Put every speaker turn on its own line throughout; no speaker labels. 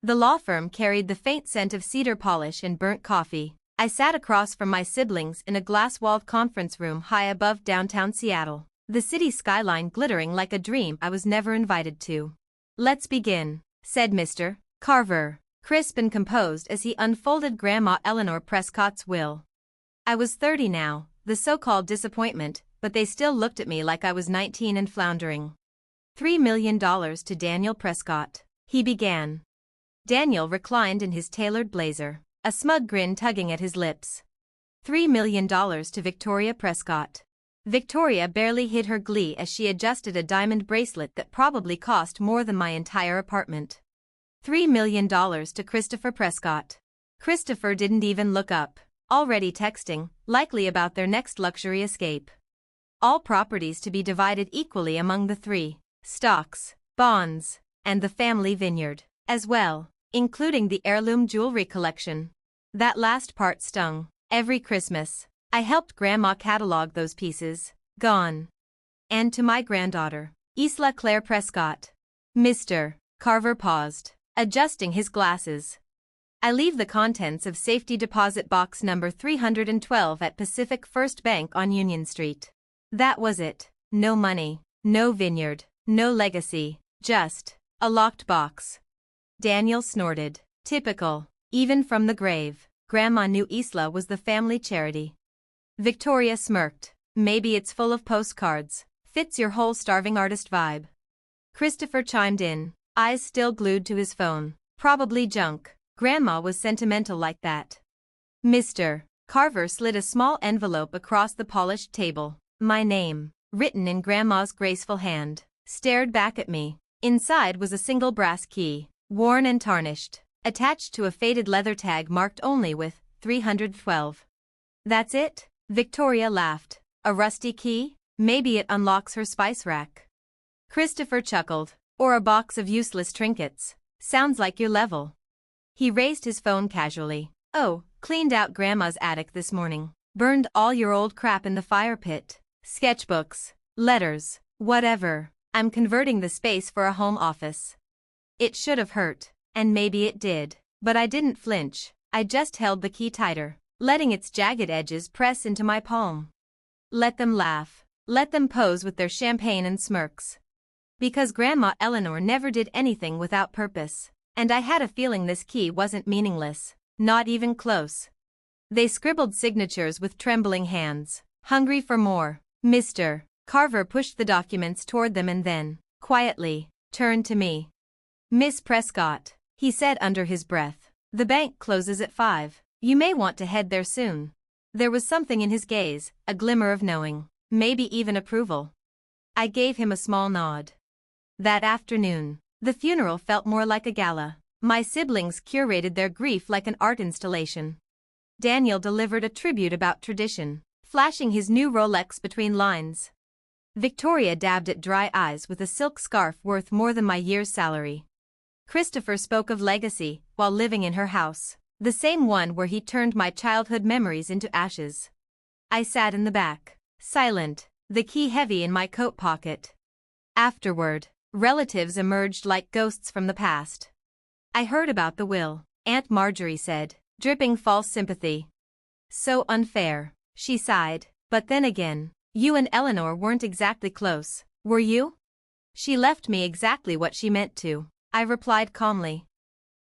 The law firm carried the faint scent of cedar polish and burnt coffee. I sat across from my siblings in a glass-walled conference room high above downtown Seattle, the city skyline glittering like a dream I was never invited to. "Let's begin," said Mr. Carver, crisp and composed as he unfolded Grandma Eleanor Prescott's will. I was 30 now, the so-called disappointment, but they still looked at me like I was 19 and floundering. $3 million to Daniel Prescott, he began. Daniel reclined in his tailored blazer, a smug grin tugging at his lips. $3 million to Victoria Prescott. Victoria barely hid her glee as she adjusted a diamond bracelet that probably cost more than my entire apartment. $3 million to Christopher Prescott. Christopher didn't even look up, already texting, likely about their next luxury escape. All properties to be divided equally among the three: stocks, bonds, and the family vineyard, as well, including the heirloom jewelry collection. That last part stung. Every Christmas, I helped Grandma catalog those pieces. Gone. And to my granddaughter, Isla Claire Prescott. Mr. Carver paused, adjusting his glasses. I leave the contents of safety deposit box number 312 at Pacific First Bank on Union Street. That was it. No money, no vineyard, no legacy, just a locked box. Daniel snorted. Typical. Even from the grave, Grandma knew Isla was the family charity. Victoria smirked. Maybe it's full of postcards. Fits your whole starving artist vibe. Christopher chimed in, eyes still glued to his phone. Probably junk. Grandma was sentimental like that. Mr. Carver slid a small envelope across the polished table. My name, written in Grandma's graceful hand, stared back at me. Inside was a single brass key, worn and tarnished, attached to a faded leather tag marked only with 312. That's it? Victoria laughed. A rusty key? Maybe it unlocks her spice rack. Christopher chuckled. Or a box of useless trinkets. Sounds like your level. He raised his phone casually. Oh, cleaned out Grandma's attic this morning. Burned all your old crap in the fire pit. Sketchbooks, letters, whatever. I'm converting the space for a home office. It should have hurt, and maybe it did, but I didn't flinch. I just held the key tighter, letting its jagged edges press into my palm. Let them laugh. Let them pose with their champagne and smirks. Because Grandma Eleanor never did anything without purpose, and I had a feeling this key wasn't meaningless, not even close. They scribbled signatures with trembling hands, hungry for more. Mr. Carver pushed the documents toward them and then, quietly, turned to me. Miss Prescott, he said under his breath, the bank closes at 5. You may want to head there soon. There was something in his gaze, a glimmer of knowing, maybe even approval. I gave him a small nod. That afternoon, the funeral felt more like a gala. My siblings curated their grief like an art installation. Daniel delivered a tribute about tradition, flashing his new Rolex between lines. Victoria dabbed at dry eyes with a silk scarf worth more than my year's salary. Christopher spoke of legacy while living in her house, the same one where he turned my childhood memories into ashes. I sat in the back, silent, the key heavy in my coat pocket. Afterward, relatives emerged like ghosts from the past. I heard about the will, Aunt Marjorie said, dripping false sympathy. So unfair, she sighed, but then again, you and Eleanor weren't exactly close, were you? She left me exactly what she meant to, I replied calmly.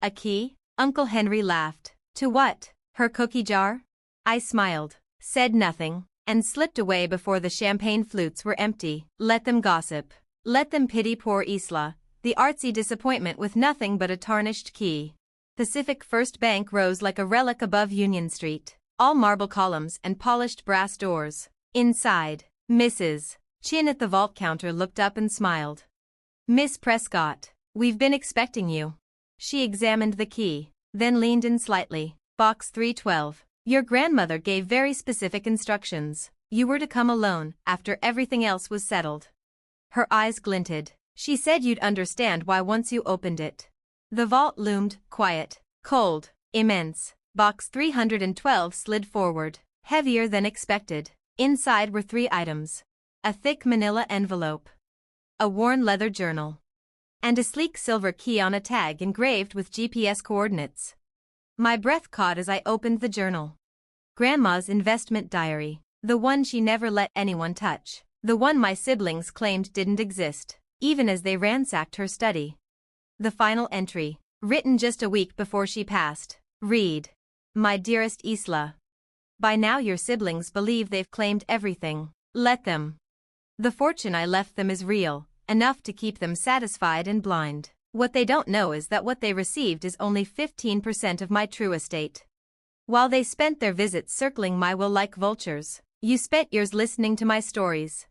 A key? Uncle Henry laughed. To what? Her cookie jar? I smiled, said nothing, and slipped away before the champagne flutes were empty. Let them gossip. Let them pity poor Isla, the artsy disappointment with nothing but a tarnished key. Pacific First Bank rose like a relic above Union Street, all marble columns and polished brass doors. Inside, Mrs. Chin at the vault counter looked up and smiled. Miss Prescott, we've been expecting you. She examined the key, then leaned in slightly. Box 312. Your grandmother gave very specific instructions. You were to come alone after everything else was settled. Her eyes glinted. She said you'd understand why once you opened it. The vault loomed, quiet, cold, immense. Box 312 slid forward, heavier than expected. Inside were 3 items. A thick manila envelope. A worn leather journal. and a sleek silver key on a tag engraved with GPS coordinates. My breath caught as I opened the journal. Grandma's investment diary. The one she never let anyone touch. The one my siblings claimed didn't exist, even as they ransacked her study. The final entry, written just a week before she passed. Read. My dearest Isla. By now your siblings believe they've claimed everything. Let them. The fortune I left them is real, enough to keep them satisfied and blind. What they don't know is that what they received is only 15% of my true estate. While they spent their visits circling my will like vultures, you spent yours listening to my stories.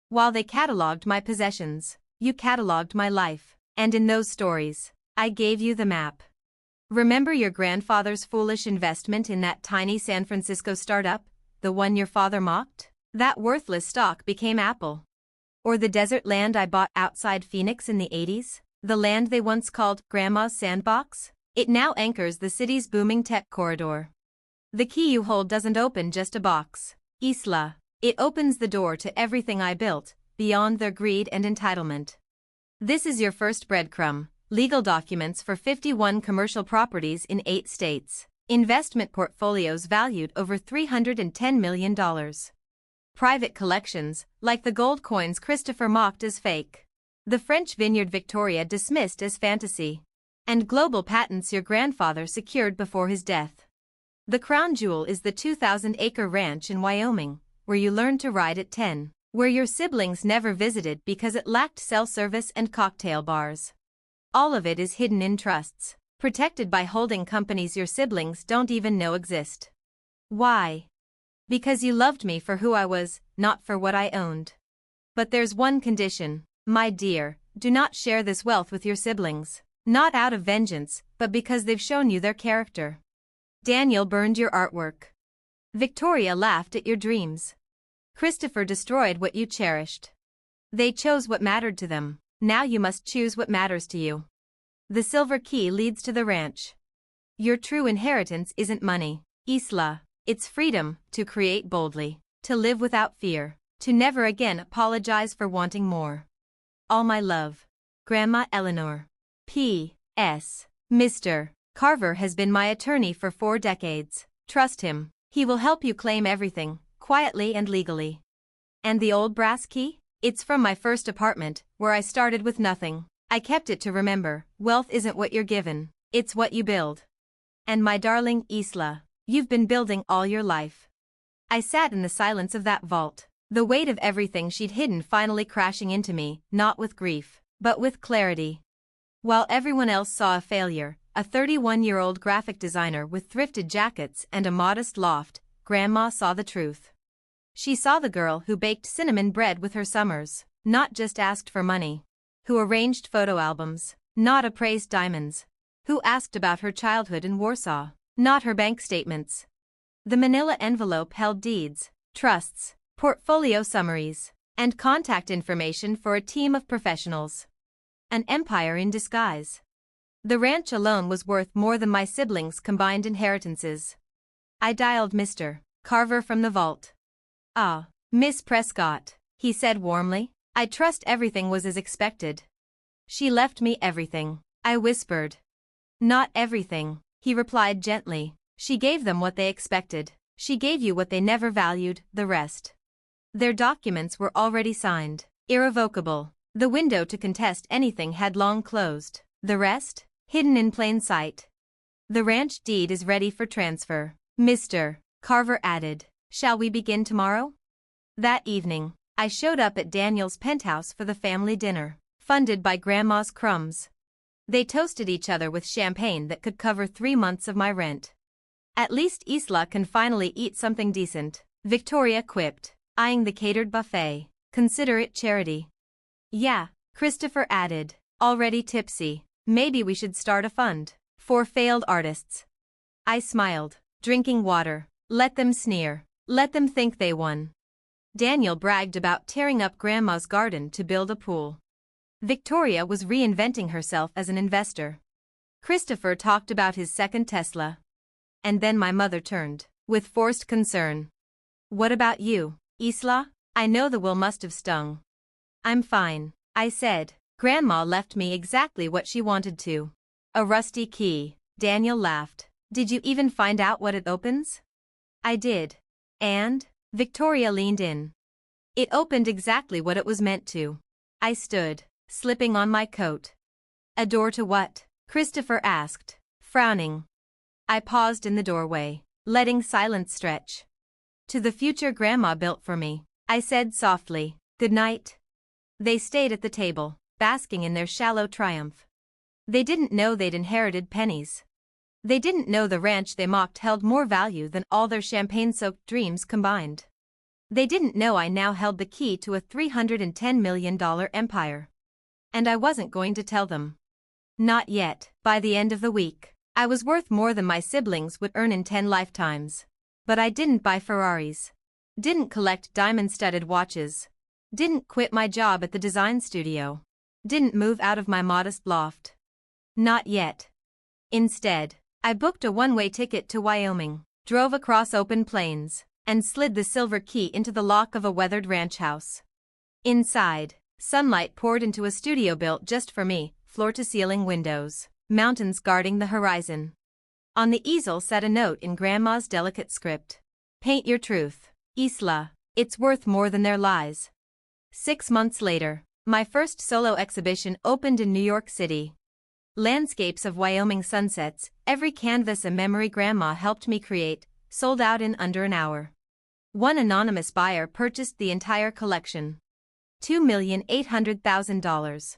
While they catalogued my possessions, you catalogued my life, and in those stories, I gave you the map. Remember your grandfather's foolish investment in that tiny San Francisco startup, the one your father mocked? That worthless stock became Apple. Or the desert land I bought outside Phoenix in the 80s, the land they once called Grandma's Sandbox? It now anchors the city's booming tech corridor. The key you hold doesn't open just a box, Isla. It opens the door to everything I built, beyond their greed and entitlement. This is your first breadcrumb, legal documents for 51 commercial properties in 8 states, investment portfolios valued over $310 million. Private collections, like the gold coins Christopher mocked as fake. The French vineyard Victoria dismissed as fantasy. And global patents your grandfather secured before his death. The crown jewel is the 2,000-acre ranch in Wyoming, where you learned to ride at 10, where your siblings never visited because it lacked cell service and cocktail bars. All of it is hidden in trusts, protected by holding companies your siblings don't even know exist. Why? Because you loved me for who I was, not for what I owned. But there's one condition, my dear, do not share this wealth with your siblings. Not out of vengeance, but because they've shown you their character. Daniel burned your artwork. Victoria laughed at your dreams. Christopher destroyed what you cherished. They chose what mattered to them. Now you must choose what matters to you. The silver key leads to the ranch. Your true inheritance isn't money, Isla. It's freedom to create boldly, to live without fear, to never again apologize for wanting more. All my love. Grandma Eleanor. P.S. Mr. Carver has been my attorney for 4 decades. Trust him. He will help you claim everything, quietly and legally. And the old brass key? It's from my first apartment, where I started with nothing. I kept it to remember, wealth isn't what you're given, it's what you build. And my darling Isla, you've been building all your life. I sat in the silence of that vault, the weight of everything she'd hidden finally crashing into me, not with grief, but with clarity. While everyone else saw a failure, a 31-year-old graphic designer with thrifted jackets and a modest loft, Grandma saw the truth. She saw the girl who baked cinnamon bread with her summers, not just asked for money. Who arranged photo albums, not appraised diamonds. Who asked about her childhood in Warsaw, not her bank statements. The manila envelope held deeds, trusts, portfolio summaries, and contact information for a team of professionals. An empire in disguise. The ranch alone was worth more than my siblings' combined inheritances. I dialed Mr. Carver from the vault. "Ah, Miss Prescott," he said warmly. "I trust everything was as expected." "She left me everything," I whispered. "Not everything," he replied gently. "She gave them what they expected. She gave you what they never valued, the rest." Their documents were already signed, irrevocable. The window to contest anything had long closed. The rest? Hidden in plain sight. "The ranch deed is ready for transfer," Mr. Carver added. "Shall we begin tomorrow?" That evening, I showed up at Daniel's penthouse for the family dinner, funded by Grandma's crumbs. They toasted each other with champagne that could cover 3 months of my rent. "At least Isla can finally eat something decent," Victoria quipped, eyeing the catered buffet. "Consider it charity." "Yeah," Christopher added, already tipsy. "Maybe we should start a fund for failed artists." I smiled, drinking water. Let them sneer. Let them think they won. Daniel bragged about tearing up Grandma's garden to build a pool. Victoria was reinventing herself as an investor. Christopher talked about his second Tesla. And then my mother turned, with forced concern. "What about you, Isla? I know the will must have stung." "I'm fine," I said. Grandma left me exactly what she wanted to. A rusty key. Daniel laughed. Did you even find out what it opens? I did. And? Victoria leaned in. It opened exactly what it was meant to. I stood, slipping on my coat. A door to what? Christopher asked, frowning. I paused in the doorway, letting silence stretch. To the future Grandma built for me, I said softly, good night. They stayed at the table, basking in their shallow triumph. They didn't know they'd inherited pennies. They didn't know the ranch they mocked held more value than all their champagne-soaked dreams combined. They didn't know I now held the key to a $310 million empire. And I wasn't going to tell them. Not yet. By the end of the week, I was worth more than my siblings would earn in 10 lifetimes. But I didn't buy Ferraris. Didn't collect diamond-studded watches. Didn't quit my job at the design studio. Didn't move out of my modest loft. Not yet. Instead, I booked a one-way ticket to Wyoming, drove across open plains, and slid the silver key into the lock of a weathered ranch house. Inside, sunlight poured into a studio built just for me, floor-to-ceiling windows, mountains guarding the horizon. On the easel sat a note in Grandma's delicate script. Paint your truth, Isla. It's worth more than their lies. 6 months later, my first solo exhibition opened in New York City. Landscapes of Wyoming sunsets, every canvas a memory Grandma helped me create, sold out in under an hour. One anonymous buyer purchased the entire collection. $2,800,000.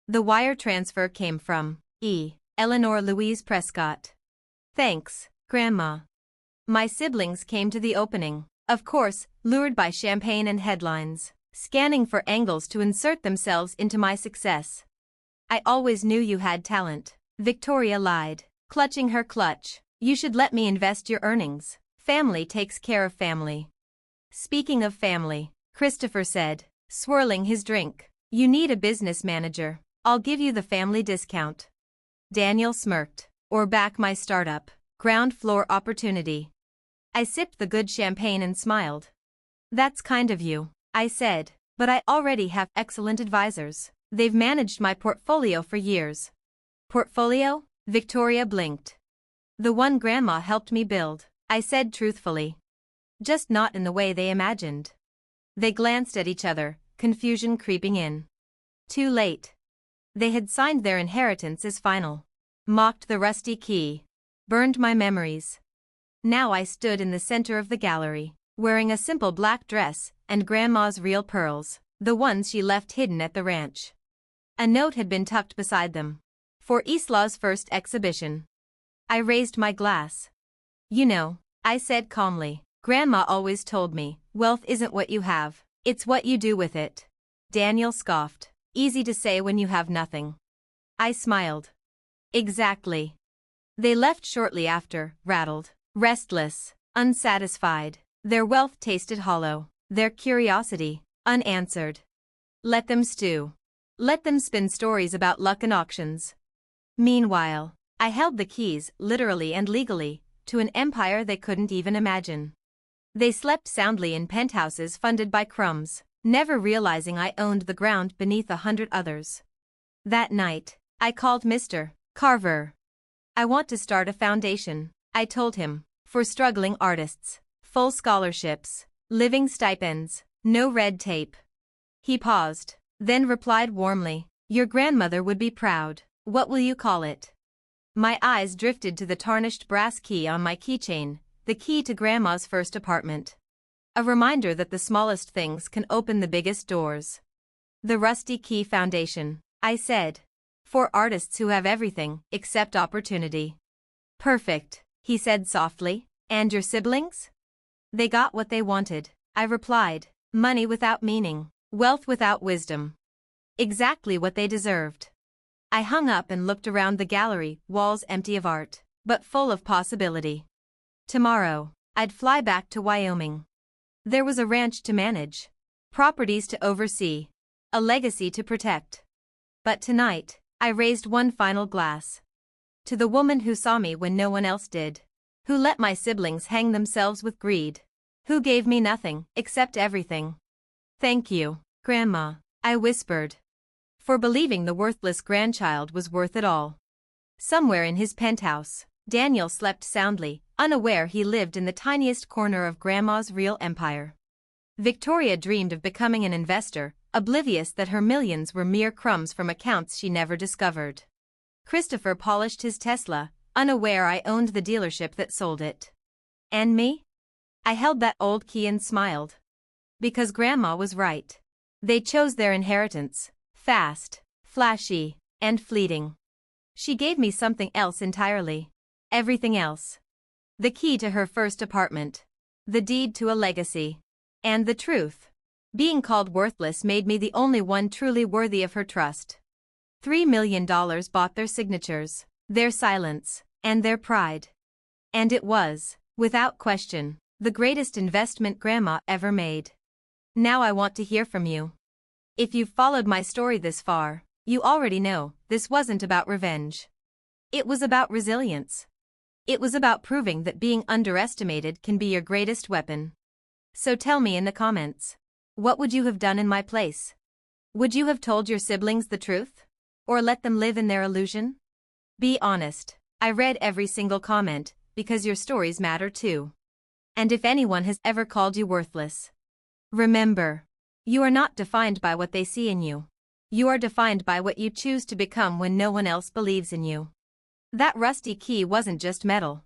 The wire transfer came from Eleanor Louise Prescott. Thanks, Grandma. My siblings came to the opening, of course, lured by champagne and headlines, scanning for angles to insert themselves into my success. I always knew you had talent, Victoria lied, clutching her clutch. You should let me invest your earnings. Family takes care of family. Speaking of family, Christopher said, swirling his drink, you need a business manager. I'll give you the family discount. Daniel smirked, or back my startup, ground floor opportunity. I sipped the good champagne and smiled. That's kind of you, I said, but I already have excellent advisors. They've managed my portfolio for years. Portfolio? Victoria blinked. The one Grandma helped me build, I said truthfully. Just not in the way they imagined. They glanced at each other, confusion creeping in. Too late. They had signed their inheritance as final. Mocked the rusty key. Burned my memories. Now I stood in the center of the gallery, wearing a simple black dress and Grandma's real pearls, the ones she left hidden at the ranch. A note had been tucked beside them. For Isla's first exhibition. I raised my glass. You know, I said calmly, Grandma always told me, wealth isn't what you have, it's what you do with it. Daniel scoffed. Easy to say when you have nothing. I smiled. Exactly. They left shortly after, rattled, restless, unsatisfied. Their wealth tasted hollow, their curiosity, unanswered. Let them stew. Let them spin stories about luck and auctions. Meanwhile, I held the keys, literally and legally, to an empire they couldn't even imagine. They slept soundly in penthouses funded by crumbs, never realizing I owned the ground beneath 100 others. That night, I called Mr. Carver. I want to start a foundation, I told him, for struggling artists, full scholarships, living stipends, no red tape. He paused, then replied warmly, your grandmother would be proud. What will you call it? My eyes drifted to the tarnished brass key on my keychain, the key to Grandma's first apartment. A reminder that the smallest things can open the biggest doors. The Rusty Key Foundation, I said. For artists who have everything except opportunity. Perfect, he said softly. And your siblings? They got what they wanted, I replied. Money without meaning, wealth without wisdom. Exactly what they deserved. I hung up and looked around the gallery, walls empty of art, but full of possibility. Tomorrow, I'd fly back to Wyoming. There was a ranch to manage, properties to oversee, a legacy to protect. But tonight, I raised one final glass. To the woman who saw me when no one else did. Who let my siblings hang themselves with greed. Who gave me nothing, except everything. Thank you, Grandma, I whispered. For believing the worthless grandchild was worth it all. Somewhere in his penthouse, Daniel slept soundly, unaware he lived in the tiniest corner of Grandma's real empire. Victoria dreamed of becoming an investor, oblivious that her millions were mere crumbs from accounts she never discovered. Christopher polished his Tesla, unaware I owned the dealership that sold it. And me? I held that old key and smiled. Because Grandma was right. They chose their inheritance, fast, flashy, and fleeting. She gave me something else entirely. Everything else. The key to her first apartment. The deed to a legacy. And the truth. Being called worthless made me the only one truly worthy of her trust. $3 million bought their signatures, their silence, and their pride. And it was, without question, the greatest investment Grandma ever made. Now I want to hear from you. If you've followed my story this far, you already know this wasn't about revenge. It was about resilience. It was about proving that being underestimated can be your greatest weapon. So tell me in the comments. What would you have done in my place? Would you have told your siblings the truth? Or let them live in their illusion? Be honest. I read every single comment, because your stories matter too. And if anyone has ever called you worthless, remember, you are not defined by what they see in you. You are defined by what you choose to become when no one else believes in you. That rusty key wasn't just metal.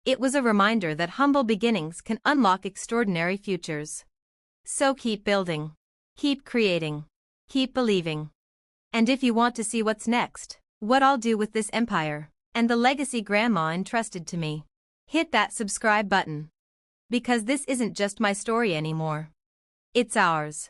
It was a reminder that humble beginnings can unlock extraordinary futures. So keep building. Keep creating. Keep believing. And if you want to see what's next, what I'll do with this empire, and the legacy Grandma entrusted to me, hit that subscribe button. Because this isn't just my story anymore. It's ours.